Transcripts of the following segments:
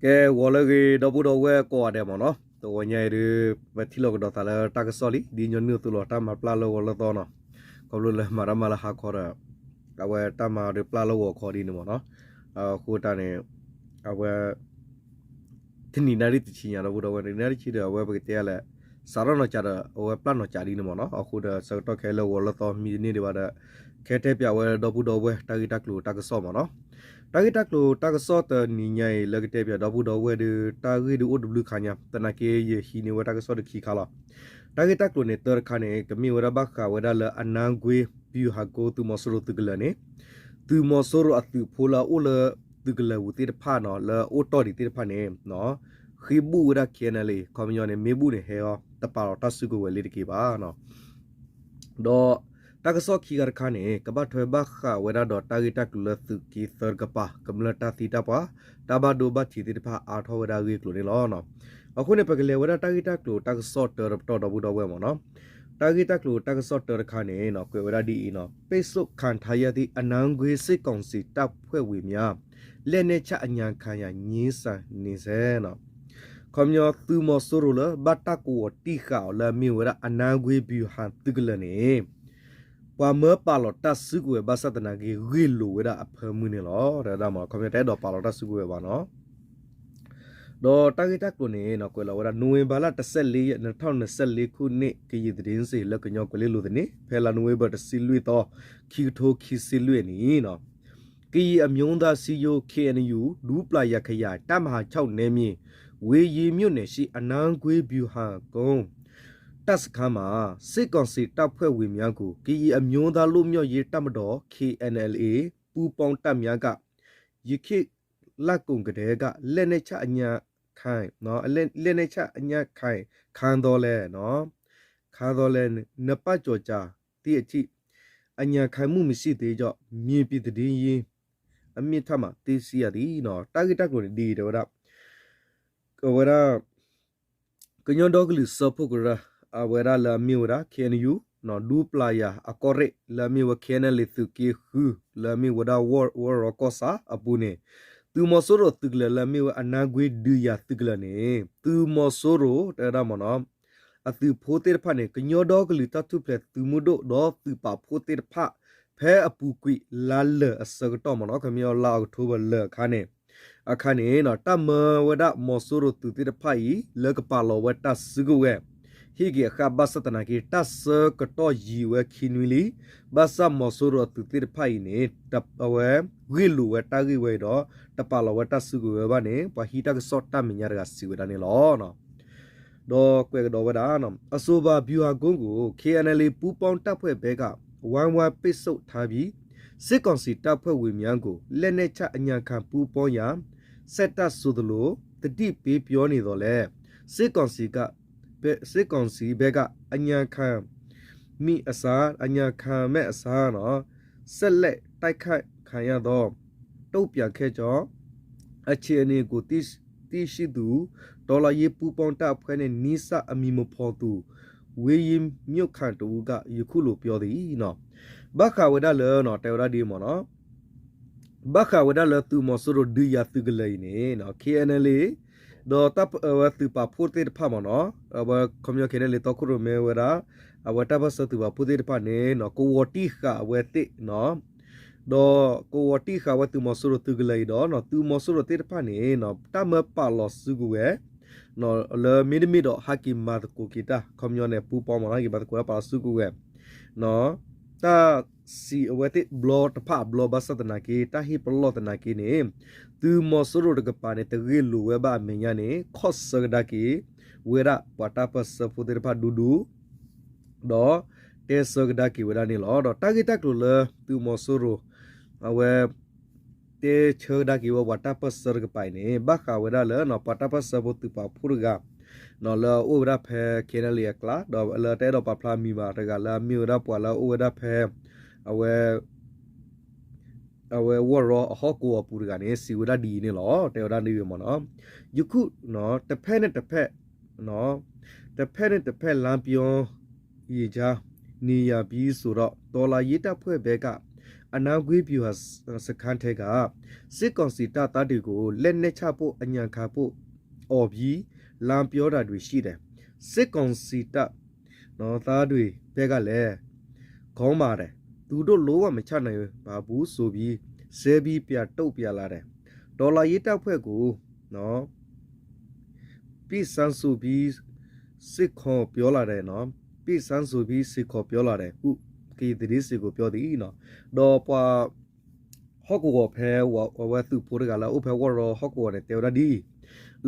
cái gọi là cái đâu bút đâu cái qua đây mà nó tôi nhảy đi về thi lâu đó ta là ta cái soli đi nhon nữa tôi lo ta mà pla lâu là to nó còn luôn là mà là học rồi à về ta mà đi pla lâu khó đi nữa mà nó khu ta này à về thì nhìn ra đi chỉ nhà đâu bút đâu nhìn ra đi chỉ được về cái tiền là sao nó chả được về plan nó chả đi nữa mà nó khu đó sau đó cái lâu là to mi đi vào đó cái thế bây giờ đâu bút đâu về ta cái ta cái số mà nó Target lo tag sort ni nyai lagte bia dabu do we de target do odlu khanya tanake ye hini wa tag sort ki khala target lo ne ter khane kami wa ba kha wa la anangwe piu ha ko tu mosoro tugla ne tu mosoro atu phola ola tugla uti pha no la oto di ti pha ne no khibu ra khena le khomyo ne mebu ne he yo tapa ta su ko we le ki ba no do takso khigar khane kaba thwe ba kha wera do tagita kula tu ki sar kapa kamla ta sita pa taba do ba thi ti pha a tho wera gi klo ne lo no akhune pakle wera tagita klo takso ter to do bu do we mo no tagita klo takso ter khane no kwe wera di no peso khan thaya di anang gwe sit kong si ta phwe wi mya le ne cha anya khan ya nyi sa ni se no khomyo tu mo soro la bata ko ti kha la mi wera anang gwe bi han tigla ne qua mớ pa lọt ta sư quê ba sa tana cái ghi lù đã ấp mưa này lo rồi đó mà không biết trái đỏ pa lọt ta sư quê ba nó đó ta cái tác của này nó quê là đã nuôi ba la ta sel li nó thon nó sel li khu nè cái gì đến gì là cái nhau quê lù thế phải là nuôi ba ta xì lui to khi thô khi xì lui này nó cái âm nhung ta xì yo KNU đủ playa ya khai ya tam hà chau nè mi quê gì miêu này xì anang quê biểu hà công tas khama se kon si ta phwe wi mya ko ki amyon da lo myo ye ta ma do KNLA pu pong ta mya ka yikhi la kong gade ka le ne cha anya khai no le ne cha anya khai khan do le no khan do le na pa cho cha ti achi anya khai mu mi si de jo mye pi de yin ami tha ma ti si ya di no ta ki ta ko di de da ko wa ko nyon do glu so phu ko ra awera la miura KNU no du playa akore la miwa KNL tu ki hu la miwa da war kosa apune tu mosoro tugla la miwa anagwe du ya tugla ne tu mosoro tera mono atu photer phane knyo do gli ta tu ple tu mudo do tu pa photer pha phe apu kwi la le asag to mono khamyo la october le khane akhane no tamma wada mosoro tu ti pha yi le ka pa lo wata sugu we hi ge kha basatana ki tas ka to yi we khinwili basa mosoro tu tir phai ne tap awe gilu we ta gi we do tapala we ta su we ba ne pa hi ta sot ta minya ga si we da ne lo no do kwe do we da no asoba biwa gung ko KNL pu pong ta phwe be ka wan wa pit so tha bi sit kon si ta phwe we myang ko le ne cha anya khan pu pong ya set ta so dlo tati pe pyo ni do le sit kon si kaစစ်ကောင်စီဘက်ကအညာခံမိအစားအညာခံမဲ့အစားနော်ဆက်လက်တိုက်ခိုက်ခံရတော့တုတ်ပြန်ခဲ့ကြောအခြေအနေကိုတိရှိသူဒေါ်လာရေးပူပေါင်းတပ်ဖွဲ့နဲ့နီးစပ်အမီမဖော်သူဝေရင်မြုပ်ခန့်တူကယခုလိုပြောသည်နော်ဘခဝဒလောနော်တေဝရဒီမောနော်ဘခဝဒလောသူမဆရဒူယာသူကလေးနေနော် KNL do tap tu pa phote pha mo no aba khomyo khene le to khuru me wera aba ta ba sa tu pa phote pha ne no ko woti kha we ti no do ko woti kha wa tu mo so tu glai do no tu mo so ti pha ne no ta ma pa lo su gu we no le mi do haki ma ko kita khomyo ne pu pa mo na ki ba ko pa su gu we no ta si we ti blo ta pha blo ba sa ta ki ta hi blo ta ki ne tu mosoro de pa ne te ge lu we ba me nya ne khos sa da ki we ra pata pa sa pu de pa du du do te sa da ki we da ni lo do ta ki ta lu le tu mosoro we te chhe da ki wa ta pa sa ga pa ne ba kha we da le no pata pa sa pu tu pa phu ga no le o ra phe ke na le kla do le te do pa phla mi ba ta ga la mi ra pa la o ra phe awe woro hoko apur ga ne siwada di ne lo te ora ni mo no yuku no te phe ne te phe no te phe ne te phe lam pyon yi ja ni ya bi so ro tola yi ta phwe be ka အနာဂွေးပြူဟာစခန်းထဲကစစ်ကောင်စီတပ်သားတွေကိုလက်နက်ချဖို့အညံခါဖို့အော်ပြီးလမ်းပြောတာတွေရှိတယ်စစ်ကောင်စီတပ်နော်သားတွေဘက်ကလည်းခေါင်းပါတယ်သူတို့လိုဝမချနိုင်ပါဘူးဆိုပြီးဇဲပြီးပြတုတ်ပြလာတယ်ဒေါ်လာရေးတပ်ဖွဲ့ကိုနော်ပြည်စန်းစုပြီးစစ်ခေါ်ပြောလာတယ်နော်ပြည်စန်းစုပြီးစစ်ခေါ်ပြောလာတယ်ခုကေတရီစီကိုပြောသည်နော်တော့ပွာဟော့ကိုဖဲဝါသူပိုရကလာဥဖဲဝရဟော့ကိုနဲ့တေဝရဒီ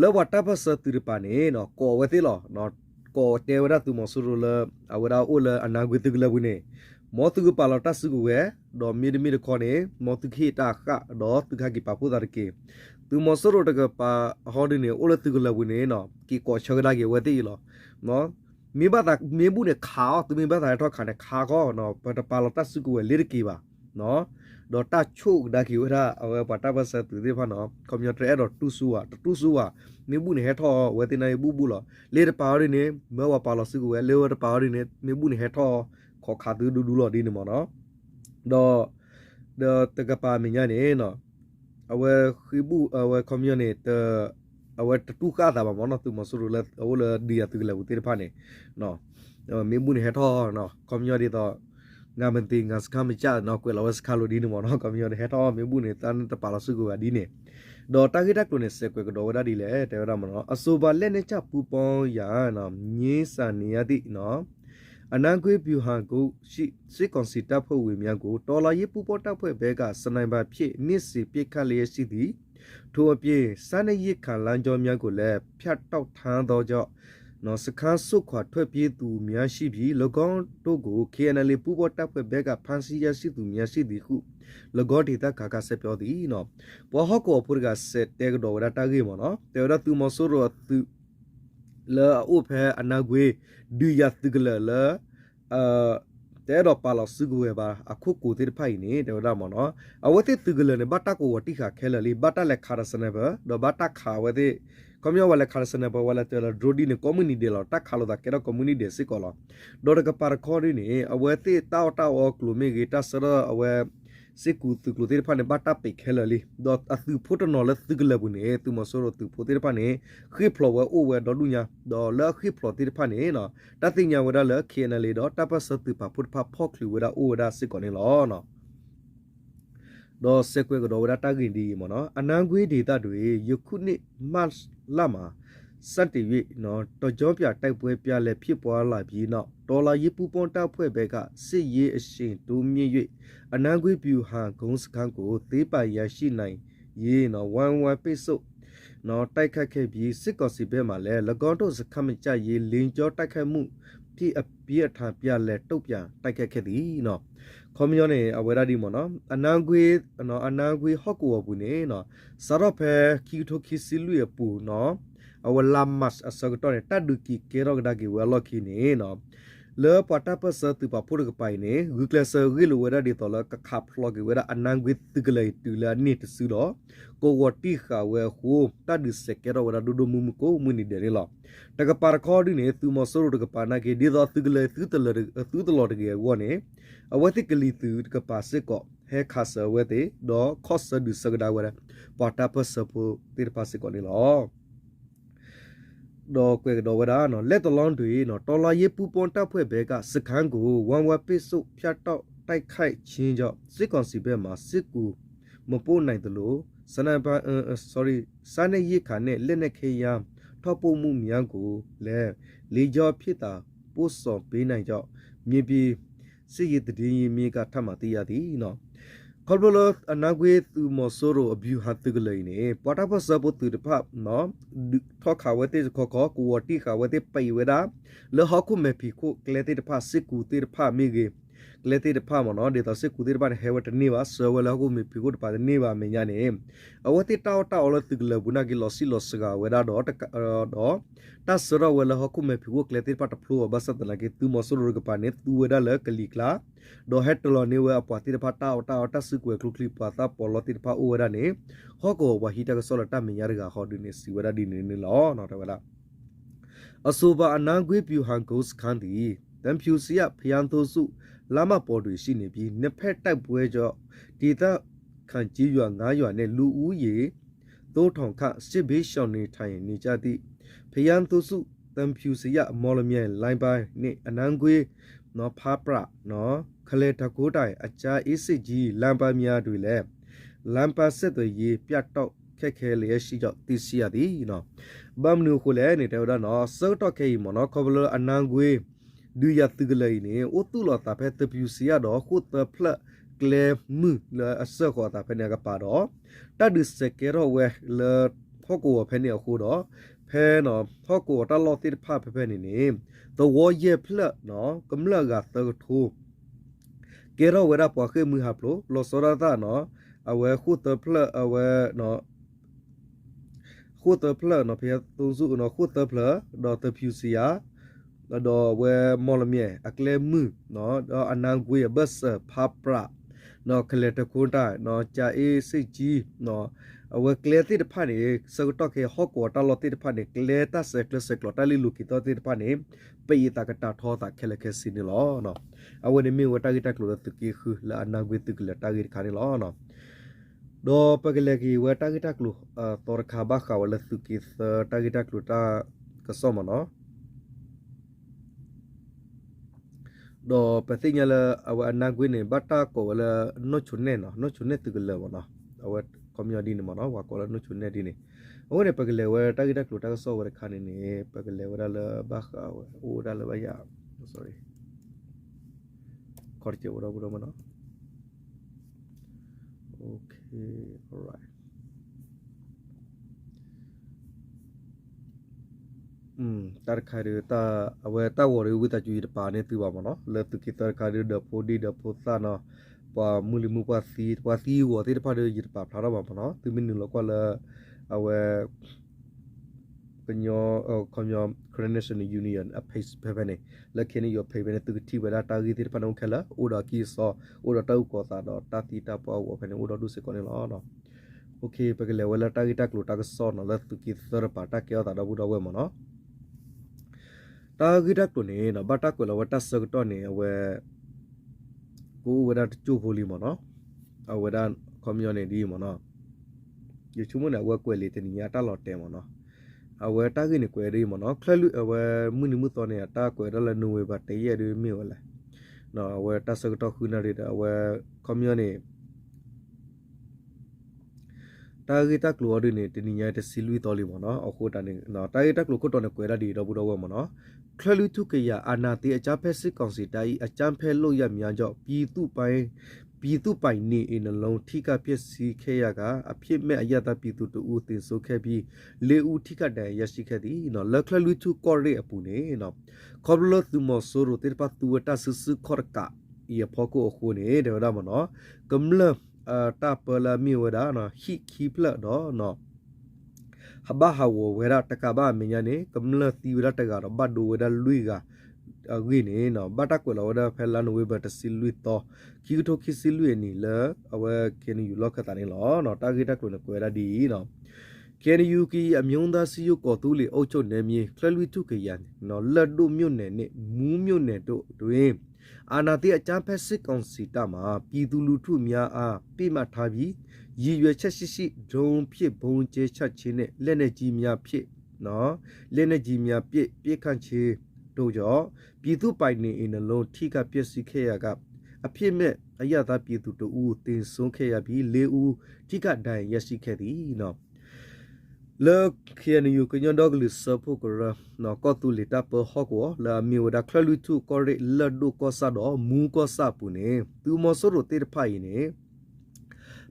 လောဝတာပစတူရပါနေနော်ကောဝတိလောနော်ကောတေဝရသူမဆူရလအဝရာအိုလအနာဂွတိကလဘူးနေမောတုကပါလတာစုကိုဝဲတော့မီဒမီဒခေါနေမောတုခိတာခတော့သူခကိပါပူတာကေသူမဆူရတကပါဟောဒီနေအိုလတုကလဘူးနေနော်ကီကောချဂဒါကေဝတိလောနော်မိဘတာမေဘူးနဲ့ခါသူမိဘတာထောက်ခါနဲ့ခါကောနော်ပတပါလတဆုကိုလေရကီပါနော်ဒေါ်တာချိုဒါကီဝရာအဝပတာပစတူဒီဖာနော်ကွန်ပျူတာအဲ့တော့တူဆူဝါမေဘူးနဲ့ဟဲထောဝဲတင်နေဘူးလောလေတပါရနေမေဝပါလဆုကိုလေဝတပါရနေမေဘူးနဲ့ဟဲထောခေါ်ခါတူဒူလောဒီနေမနော်တော့တကပါမညာနေနော်အဝဲခိဘူးအဝဲကွန်ပျူတာအဝတ်တူကားတာပါမနော်သူမဆူရလက်အဝလဒီယာတူလည်းဦးတေဖာနေနော်မေဘူးနေဟထောနော်ကွန်မြူနီတီတော့ငါမတင်ငါစကမချနော်ကွယ်လောစကလိုဒီနမနော်ကွန်မြူနီဟထောမေဘူးနေတန်တပါလစုကိုဒီနေဒေါ်တာဂီတက်ကိုနေစကွယ်ကတော့ဝဒါဒီလေတဲရမနော်အဆိုပါလက်နေချပူပေါင်းရာနော်ညင်းစာနေရတိနော်အနံကွေးပြူဟန်ကိုရှိစစ်ကွန်စီတပ်ဖွဲ့ဝင်များကိုတော်လာရေးပူပေါတပ်ဖွဲ့ဘဲကစနိုင်ပါဖြစ်နစ်စီပြစ်ခတ်လျက်ရှိသည်ထိုအပြင်စားနရိခါလမ်းကြောများကိုလည်းဖြတ်တောက်ထမ်းသောကြောင့်နော်စခန်းစုခွာထွက်ပြေးသူများရှိပြီး၎င်းတို့ကို KNL ပူပေါတပ်ဖွဲ့ဘက်ကဖမ်းဆီးရရှိသူများရှိသည်ဟု၎င်းဒေသခါကဆက်ပြောသည်နော်ဘောဟကောပူကဆက်တဲကတော့ဝရတာကြီးမနော်တဲရသူမဆိုးရသူလာဥဖဲအနာဂွေဒူယတ်တကလလာတဲတော့ပါလို့စုကိုပါအခုကိုတိဖိုင်နေတယ်ဒါမနော်အဝတိတကလနဲ့ဘတ်တကိုဝတိခါခဲလလီဘတ်တလက်ခါရစနေဘတော့ဘတ်တခါဝတိကွန်မြူဝလက်ခါရစနေဘဝလက်တယ်ဒရိုဒီနေကွန်မြူနီတီလောတက်ခါလို့တာကဲတော့ကွန်မြူနီတီစစ်ကောလောဒေါ်ကပါခေါ်ရင်းအဝတိတောက်ကလူမေဂီတဆရအဝစစ်ကူသူကလူတိဖာနေဘတ်တပိခဲလလီတော့အသူဖို့တနော်လက်တကလဘူးနေသူမဆိုးတော့သူဖို့တိဖာနေခိဖလောဝအိုဝဒေါ်လူညာဒေါ်လက်ခိဖလောတိဖာနေနော်တတိညာဝဒလက်ခေနလေတော့တပတ်စတူပါဖုတ်ဖာဖောက်လူဝဒအိုဝဒစစ်ကောနေလောနော်တော့စက်ကွဲကတော့ဝဒတာဂင်ဒီမနော်အနံကွေးဒေတာတွေယခုနှစ်မတ်လမှာစက်တရွေနော်တော်ကြောပြတိုက်ပွဲပြလဲဖြစ်ပွားလာပြီးနောက်ဒေါ်လာရေးပူပွန်တပ်ဖွဲ့ဘက်ကစစ်ရေးအရှင်တိုးမြင့်၍အနံကွေးပြူဟန်ဂုံးစခန်းကိုသေးပါရရှိနိုင်ရေးနော်ဝမ်ပိတ်ဆုပ်နော်တိုက်ခတ်ခဲ့ပြီးစစ်ကောင်စီဘက်မှလည်း၎င်းတို့စခန်းမကြရေးလင်းကြောတိုက်ခတ်မှုဖြစ်အပြည့်အထံပြလဲတုတ်ပြန်တိုက်ခတ်ခဲ့သည်နော်ခေါမယောနေအဝရဒီမနော်အနံကွေးနော်အနံကွေးဟော့ကိုဘူးနေနော်စရဖဲခီထိုခီစီလူရပူနော်အဝလာမတ်အစကတော့တဒုကီကေရောဒါကီဝလော်ခီနေနော်လေပတာပစတူပပူရကပိုင်နေဂူကလဆာဂီလိုဝရဒီတော်လကခပ်ဖလော့ဂီဝရအနံကွေးတကလေးတူလာနိတဆူတော့ကိုဝတိခါဝဲဟိုတဒုစကေရောဝရဒုဒမူမကိုမူနီတယ်လောတကပါရခေါ်ဒီနေသူမဆိုးတကပါနာကေဒီတော့တကလေးသူတလော်တကေဝနေအဝတိကလီသူတကပါစစ်ကောဟဲခါဆဝဲတေတော့ခော့ဆဒုစကဒါဝရပတာပစပူတိပါစစ်ကောနေလောတော့ကွယ်တော့ဝဒါနော်လက်တလောင်းတွေနော်တော်လာရေးပူပွန်တပ်ဖွဲ့ဘဲကစခန်းကိုဝမ်ဝပိစုဖြတ်တော့တိုက်ခိုက်ခြင်းကြောင့်စစ်ကောင်စီဘက်မှာစစ်ကူမပို့နိုင်သလိုစနပါစာနေရိခါနဲ့လက်နက်ခေယံထောက်ပို့မှုများကိုလည်းလေကြောဖြစ်တာပို့ဆောင်ပေးနိုင်ကြောင့်မြေပြည်စစ်ရေးတည်ရင်မြေကထပ်မှသိရသည်နော်ခေါ်ဘလအနာဂွေသူမဆိုရိုအဘူဟာတကလေးနေပတာပစပုတ်တူဖပ်နော်ထောက်ခါဝတဲ့ခေါ်ကိုဝတိခါဝတဲ့ပိဝဒါလဟခုမေဖီကိုကလေတဲ့ဖစစ်ကူတဲ့ဖမိကေကလေတဲ့ဖမနော်ဒေတာစစ်ကူတဲ့ဖဟဲဝတနေပါဆဝလခုမေဖီကိုတပါနေပါမညာနေအဝတိတောလတကလဘူးနာကီလောစီလောစကဝဒါတော့တဆရဝလဟခုမေဖီကိုကလေတဲ့ဖတဖလိုဘဆတ်လာကေသူမဆိုရိုကပါနေသူဝဒါလကလီကလာတော့ဟက်တလောနေဝအပွားတိဖတောတဆုကွယ်ကလုကလီပါတာပေါ်လတိဖအိုဝဒါနေဟောကောဝဟီတကဆောလတမညာရကဟောဒီနေစီဝဒါဒီနေလောနော်တော့လားအဆိုပါအနံကွေးပြူဟန်ကိုစခန်းတီတမ်ဖြူစီယဖျန်တိုစု lama podu shini bi nepe type wejo dita kan ji yua nga yua ne lu u ye do thong kha sibi shon ni thai ni ja ti phayan tu su tam phu siya molmye line by ni anangwe no pha pra no khale ta ko dai acha acg lampa mya twi le lampa set twe ye pyat tok ခက်ခဲလျက်ရှိကြောင့်သိရှိရသည်နော်ဘမ်နူခိုလဲနေတော့နော်စောတော့ခဲမနော်ခဘလအနန်ကွေဒူရတကလေးနေအိုတူလတာဖက်တပြူစီရတော့ခုတဖလကလေမူလအစခေါ်တာဖက်နေကပါတော့တဒုစကေရောဝဲလဖောကိုဖက်နေခုတော့ဖဲနော်ဖောကိုတလောတိဖဖဖက်နေနေတော့ဝရဲဖလနော်ကမလကတထူကေရောဝဲရပွားခဲမူဟပ်လို့လောစောရတာနော်အဝဲခုတဖလအဝဲနော်ခုတဖလနော်ဖေသူစုနော်ခုတဖလဒေါ်တဖြူစီယာဒေါ်ဝဲမော်လမြေအကလေမူနော်ဒေါ်အနန်ကွေဘတ်ဖာပရာနော်ကလေတကွန်တာနော်ဂျာအေစိကြီးနော်အဝဲကလေတိတဖာနေစကတော့ခေဟော့ကောတာလောတိတဖာနေကလေတာဆက်ကလစကလတာလီလူကီတောတိတဖာနေပေတာကတာထောတာခဲလခဲစီနီလောနော်အဝဲနေမီဝတာဂီတာကလောတကီခူလာအနန်ကွေတကလတာဂီခါနေလောနော်do pagelagi wata kita klu tor khaba khawala suki ta kita klu ta kasoma no do patinya la awa anagwine bata ko wala no chunne tigla no awa community ni no wa ko la no chunne di ni ore pagele wata kita klu ta so wala khani ni pagele wala la ba kha o da la ba ya sorry korche wala wala no okay all right tar khare ta awe ta wore wi ta ju pa ne tu ba mo no le tu ki tar khare de podi de pota no pa muli mu pa si wo ti pa de ji pa phra ba mo no tu min lo kwa la awe kanyo komyo coordination union a pace pevene la khini yo pevene tu ti ba ta gi ti pa no khela oda ki so oda tau ko ta do ta ti ta pa wo phene oda du se ko ne lo no okay pa ke le wala ta gi ta klo ta ka so no la tu ki sar pa ta ke ta da bu do we mo no ta gi ta klo ne no ba ta ko la wa ta sa to ne we ko wa da chu pho li mo no a wa da community mo no ye chu mo na wa ko le te ni ya ta lo te mo no awe ta gi ni kwe ri mo no khlu awe mu ni mu to ne ta kwe da la nu we ba te ye ri mi wala no awe ta sa to khu na ri da awe community ta gi ta klo ri ni ti ni ya te si lui to li mo no a khu ta ni no ta gi ta klo khu to ne kwe da di do bu do we mo no khlu thu ke ya ana ti a cha phe sit kaung si ta yi a cham phe lo ya mya jo pi tu pai ပြည်သူပိုင်နေအင်းလုံးထိကပျက်စီးခဲ့ရကအဖြစ်မဲ့အရတာပြည်သူတို့တင်ဆိုခဲ့ပြီးလေဦးထိကတန်ရရှိခဲ့သည်နော်လက်ခလူထုကော်ရဲအပူနေနော်ခေါပလောသူမဆိုရိုတေပတ်သူဝတာဆူဆူခေါ်ကဤဖောကိုအခုနေတယ်ဒါမနော်ကမ္လတာပလာမီဝဒါနော်ဟိခီပလတော့နော်ဟဘဟာဝဝရတကဘာမညာနေကမ္လတီဝရတကတော့ဘတ်ဒိုဝဒါလူီကအဂိနေနော်ဘတာကွလောဒါဖဲလန်ဝေဘတ်စီလူတော့ခီတိုခီစီလူနီလာအဝဲကင်ယူလောက်ခတာနေလောနော်တာဂီတက်ကွနကွယ်ရဒီနော်ကင်ယူကီအမြုံသားစီယိုကောတူလီအုတ်ချုပ်နေမြေဖလလူထုကရန်နော်လက်တို့မြို့နယ်နဲ့မူးမြို့နယ်တို့တွင်အာနာတိအချမ်းဖက်စစ်ကောင်စီတမှာပြည်သူလူထုများအားပြမှတ်ထားပြီးရည်ရွယ်ချက်ရှိဒုံဖြစ်ဘုံကျဲချက်ချင်းနဲ့လက်နေကြီးများဖြစ်နော်လက်နေကြီးများပြစ်ခန့်ချေတို့ကြောင့်ပြည်သူပိုင်နေအင်းလုံးထိကပျက်စီးခဲ့ရကအဖြစ်မဲ့အရသာပြည်သူတို့ဦးတင်ဆုံးခဲ့ရပြီး၄ဦးထိကဒဏ်ရရှိခဲ့သည်နော်လောခေနယူကညဒေါဂလစဖို့ကရနော်ကောတူလီတာပဟောကောလာမီဝဒါခလလူထုကောရလဒုကောဆာတော့မူကောဆာပူနေသူမဆိုရိုတေဖိုင်နေ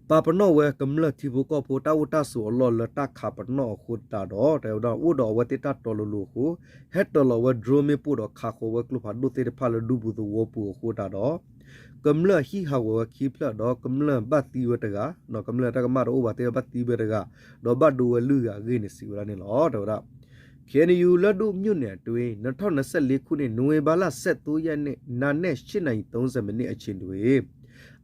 ပါပနောဝဲကမ္လတိဘကောပိုတာဝတာဆိုလောလတာခပနောခုတာတော့တဲတော့ဥတော်ဝတိတာတော်လူခုဟက်တော်လဝဒရမီပူတော့ခါခိုဝဲကလဖတ်ဒုတေဖာလဒူဘူးဝပူခုတာတော့ကမ္လဟီဟာဝခိဖလတော့ကမ္လဘတ်တီဝတကနော်ကမ္လတကမတော့ဘာတေဘတ်တီဘတကတော့ဘတ်ဒူဝလူကဂိနေစီဝရနေလောတော့ခေနယူလဒုမြို့နယ်တွင်2024ခုနှစ်နိုဝင်ဘာလ7ရက်နေ့နာနဲ့8:30မိနစ်အချိန်တွင်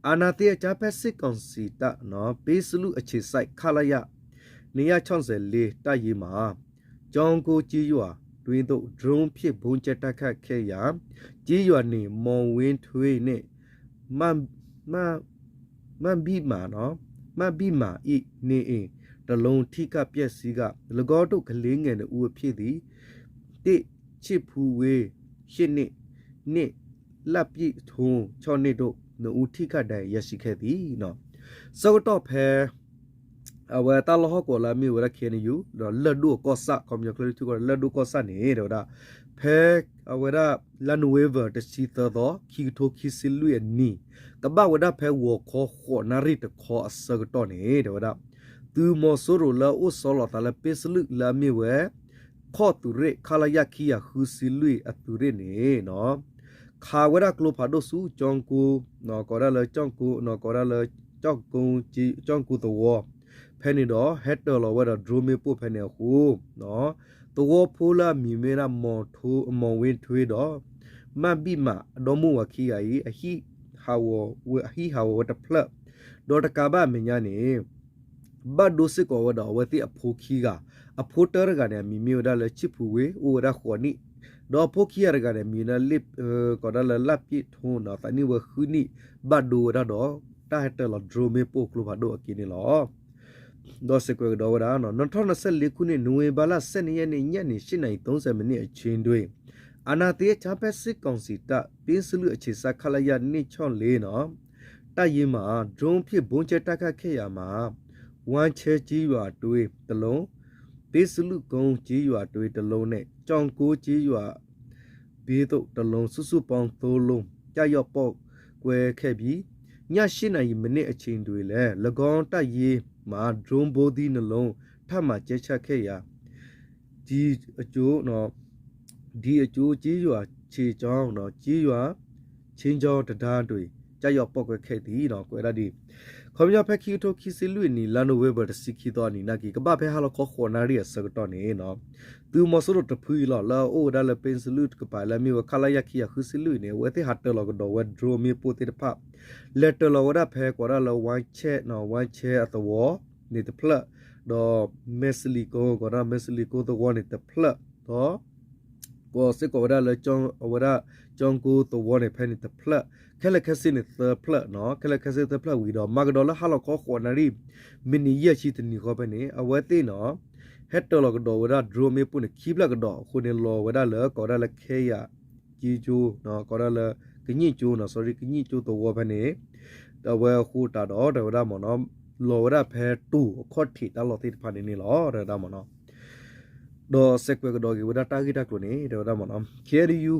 အာနာတေချာဖက်စစ်ကောင်စီတနော်ပေးစလူအခြေဆိုင်ခလာရနေရ64တရီမှာကြောင်ကိုကြီးရွာ တွင်သို့ drone ဖြင့်ဘုံချက်တက်ခတ်ခဲ့ရာကြီးရွာနေမော်ဝင်းထွေးနှင့်မဘီမာနော်မဘီမာဤနေအင်တလုံးထိကပြက်စီးက၎င်းတို့ကလေးငယ်တို့ဦးဖြစ်သည်တိချစ်ဖူဝေးရှစ်နှစ်လက်ပြည့်ထုံး6နှစ်တို့ဦးထိကတိုင်ရရှိခဲ့သည်နော်စောတော့ဖဲအဝတာလဟကောလာမီဝရခေနီယူလက်ဒုကောဆာကွန်မြူကလီတူကလက်ဒုကောဆာနေတော့ဒါဖဲအဝရလန်ဝေဗာတစီသောခီတိုခီစီလူယနီကဘာဝဒဖဲဝခေါ်ခေါ်နာရီတခေါ်အစကတော့နေတော့ဒါသူမဆိုရလာဥဆောလာတလပစ္စလူလာမီဝဲခေါ်သူရခလာယခီယခူစီလူအတူရနေနော်ခါဝရကလိုဖာဒိုဆူဂျောင်ကူနော်ကောရလကြောင်ကူနော်ကောရလကြောက်ကုံជីကြောင်ကူတော့ဖဲနေတော့ဟက်တော်လောဝရဒရိုမီပို့ဖဲနေခုနော်တော့ဖိုးလာမီမေရာမော်ထိုးမော်ဝင်းထွေးတော့မဘီမာအတော်မူဝခီယာဤအဟိဟာဝဝအဟိဟာဝတဖလက်ဒေါ်တကာဘမညာနေဘတ်ဒိုစစ်ကောဝဒဝတိအဖိုခီကအဖိုတရကနေမီမီဒါလချစ်ဖူဝေအိုရခွန်နီတော့ဖိုခီရကနေမီနာလစ်ကောဒါလလပိထုံနော်တနိဝခူနီဘတ်ဒိုရတော့တာဟက်တလဒရိုမီပိုကလိုဘာဒိုအကီနီလောတော့စကွေတော့ဒါနော်2024ခုနှစ်နိုဝင်ဘာလ12ရက်နေ့ညနေ8:30မိနစ်အချိန်တွင်အနာတေချာပက်စစ်ကောင်စီတပ်ပင်းစလူအခြေစခလရ264နော်တိုက်ရင်မှာ drone ဖြင့်ဘုံကျတက်ခတ်ခဲ့ရမှာဝမ်ချဲကြီးရွာတွေးတလုံးပင်းစလူကုန်းကြီးရွာတွေးတလုံးနဲ့ကြောင်ကိုကြီးရွာဘေးတို့တလုံးစုစုပေါင်း3လုံးကြာရော့ပေါက်ကွဲခဲ့ပြီးည8:00မိနစ်အချိန်တွင်လဲ၎င်းတိုက်ရင်မှာ drone ဘိုးဒီနှလုံးထပ်မှကျဲချက်ခဲ့ရာဒီအကျိုးနော်ဒီအကျိုးကြီးရွာခြေချောင်းနော်ကြီးရွာချင်းချောင်းတရားတွေကြာရောက်ပောက်ကွက်ခဲ့သည်နော်ကွယ်ရသည်ခေါမရဖက်ခီတိုခီစီလူနီလာနိုဝေဘတ်စီခီတော်နီနာကီကပဖဲဟာလခေါခေါနာရီစကတော့နေနော်သူမဆရတဖူလာလာအိုဒါလပင်စလူကပါလာမီဝခလာယခီယခူစီလူနေဝဲတဲ့ဟတ်တလောကတော့ဝဲဒရိုမီပိုတေဖလက်တလောဝဒဖဲကောရလဝိုင်းချက်နော်ဝိုင်းချက်အတော်နေတဖလက်တော့မက်စလီကိုကောရမက်စလီကိုတော့ဝနေတဖလက်တော့ကိုစစ်ကောရလကြောင်းဝရကြောင်းကိုတော့ဝနေဖဲနေတဖလက်ခဲလက်ခက်စင်းတဲ့ဖလက်နော်ခဲလက်ခက်စင်းတဲ့ဖလက်ဝီတော့မာဂဒေါ်လာဟာလခေါခေါနာရီမီနီယချီတနီခေါပဲနေအဝဲသေးနော်ဟက်တော်လကတော့ဝရဒရိုမီပုန်ခိပလကတော့ခုနေလောဝရလကောရလခဲယာကြီးကျိုးနော်ကောရလကညစ်ကျိုးနော် sorry ကညစ်ကျိုးတော့ဝပဲနေတော့ဝဲခုတာတော့ဝရမနော်လောဝရဖဲတူခေါတိတလောတိဖာနေနေလောရတာမနော်တော့စက်ကွဲကတော့ဝရတာဂီတာကလို့နေတော့ဒါမနော် KRU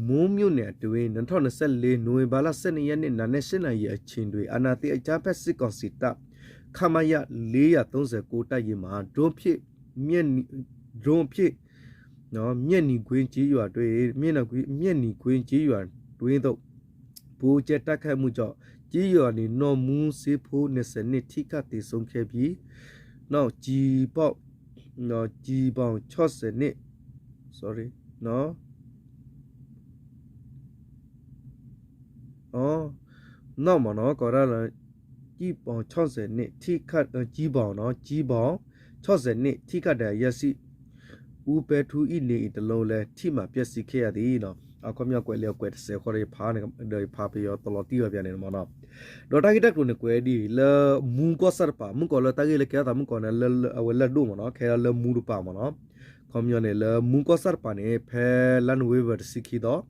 မုံမြို့နယ်တွင်2024နိုဝင်ဘာလ12ရက်နေ့နာနဲ့7နာရီအချိန်တွင်အနာတိအကြဖက်စစ်ကောင်စီတပ်ခမရ439တိုက်ရင်မှာဒရုန်းဖြင့်မျက်နီကွင်းကြီးရွာတွင်မျက်နီကွင်းကြီးရွာတွင်တော့ဘူကျက်တက်ခတ်မှုကြောင့်ကြီးရွာနေနော်မူးစေးဖိုး20နှစ်ထိကတည်ဆုံးခဲ့ပြီးနောက်ကြီးပေါက်နော်ကြီးပေါင်60နှစ် sorry နော်နောက်မနော်ကောရလာကြီးပေါင်60နှစ်ထိခတ်ကြီးပေါင်နော်ကြီးပေါင်60နှစ်ထိခတ်တဲ့ရစီဦးပဲထူဤနေတလုံးလဲထိမှပျက်စီးခဲ့ရသည်နော်အခုမြောက်ကွယ်လျောက်ကွယ်30ခေါ်ရဖားနေတယ်ဖားပြရောတော်တော်တီးရပြန်နေမှာနော်ဒေါ်တာဂီတက်ကိုနေကွယ်ဒီလဲမူကောဆာပါမူကောလတာဂီလေကဲတာမူကောနေလဲဝဲလက်ဒိုမနော်ခဲလဲမူရပါမနော်ခေါမြောနေလဲမူကောဆာပါနေဖဲလန်ဝေဗတ်စီခီတော့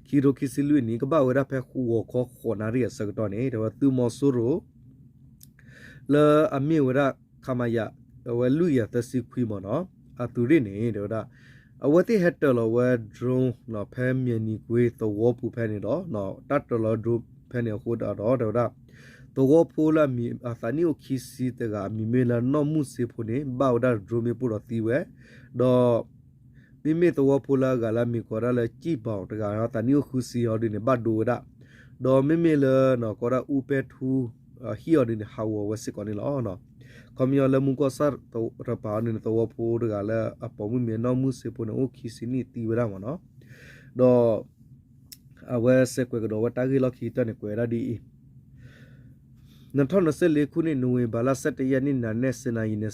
ခီရိုခီစီလူနီကဘာဝရဖဲခူဝခေါခေါနာရီစကတော့နေတော့သူမောဆူရိုလဲအမီဝရခမယဝဲလူရသစီခွီမနော်အတူရနေတော့ဒါအဝတိဟက်တလဝဲ drone နော်ဖဲမြနီကွေးသောပူဖဲနေတော့နော်တတ်တလ drone ဖဲနေခိုးတော့ဒါသောဖိုလာမီအသနီယိုခီစီတကမီမေလာနော်မှုစေဖို့နေဘောက်ဒါ drone ပူတော့တီဝဲတော့မိမေသောဖိုလာကလာမီကောရလဲကြည့်ပေါတကတော့တနီယိုခူစီရောဒီနေဘတ်ဒိုဒါတော့မိမေလနော်ကောရဥပဲထူဟီယောဒီနေဟာဝဝစစ်ကောနေလောနော်ကွန်မြူလမှုကောဆာတော့ရပါနေတော့ဖိုးတကလည်းအပေါ်မှုမြေနော်မှုစေဖို့နော်ခီစီနီတီဝရမနော်တော့အဝဲစက်ကွယ်ကတော့ဝတာဂီလောက်ခီတနေကွယ်ရဒီ2024ခုနှစ်နိုဝင်ဘာလ17ရက်နေ့နာနဲ့စနေနေ့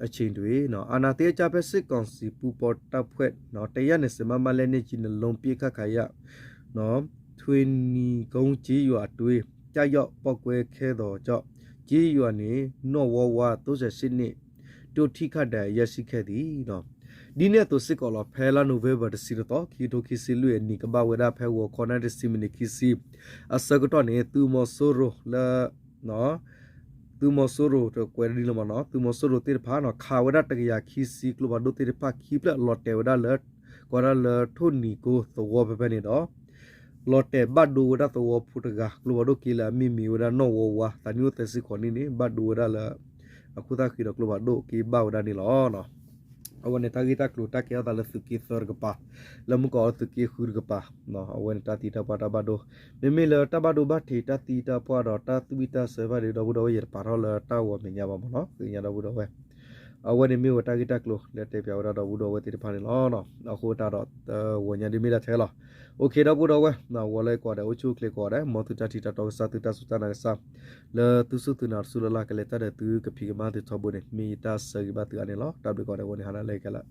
အချင်းတွေနော်အာနာတေချပဲစစ်ကောင်စီပူပေါ်တပ်ဖွဲ့နော်တရနဲ့စမမလဲနေချင်းလုံးပြေခတ်ခါရနော်ထွေနီကုန်းကြီးရွာတွေးကြရောက်ပောက်ကွဲခဲတော်ကြောင့်ကြီးရွာနေနော့ဝဝ38နှစ်တို့ထိခတ်တဲ့ရရှိခဲ့သည်နော်ဒီနေ့တော့စစ်ကော်လဖဲလာနိုဗေဘာတစီတော့ခီတိုခီစီလူအနီကဘဝရဖဲဝခေါ်နေတဲ့စီမနီခီစီအစကတော့နေသူမဆိုရိုလာနော်သူမဆိုရိုတော့ကွယ်ဒီလမနော်သူမဆိုရိုတေဖာနော်ခါဝရတကရခီစီကလဘဒိုတေဖာခီပလလော်တေဝဒါလကောရလထုန်နီကိုသောဘပဲနေတော့လော်တေဘတ်ဒူဝဒါသောဖုတကကလဘဒိုကီလာမီမီဝဒါနော်ဝဝတန်ယိုတေစီခေါ်နေဘတ်ဒူဝဒါလာအခုတာခီတော့ကလဘဒိုကီဘာဝဒါနီလောနော်awan eta kita kluta ke dal suki sorgpa lamu ko suki khurgpa no awan ta ti ta pada bado memela ta bado ba thi ta ti ta pa do ta tu ta se ba de do do yer paro la ta wa me nya ba mo no nya do do we awan me wa ta kita klo le te pya da do do we ti pa ni lo no no ko ta do wa nya di me la the lo okay do do we no wa le ko da o chu kle ko da mo tu ta ti ta to sa tu ta su ta na sa le tu su tu na su la ke le ta de tu ke phi ma de thobu ne mi ta se ba tu ane lo ta de ko da wo ne ha la le ke la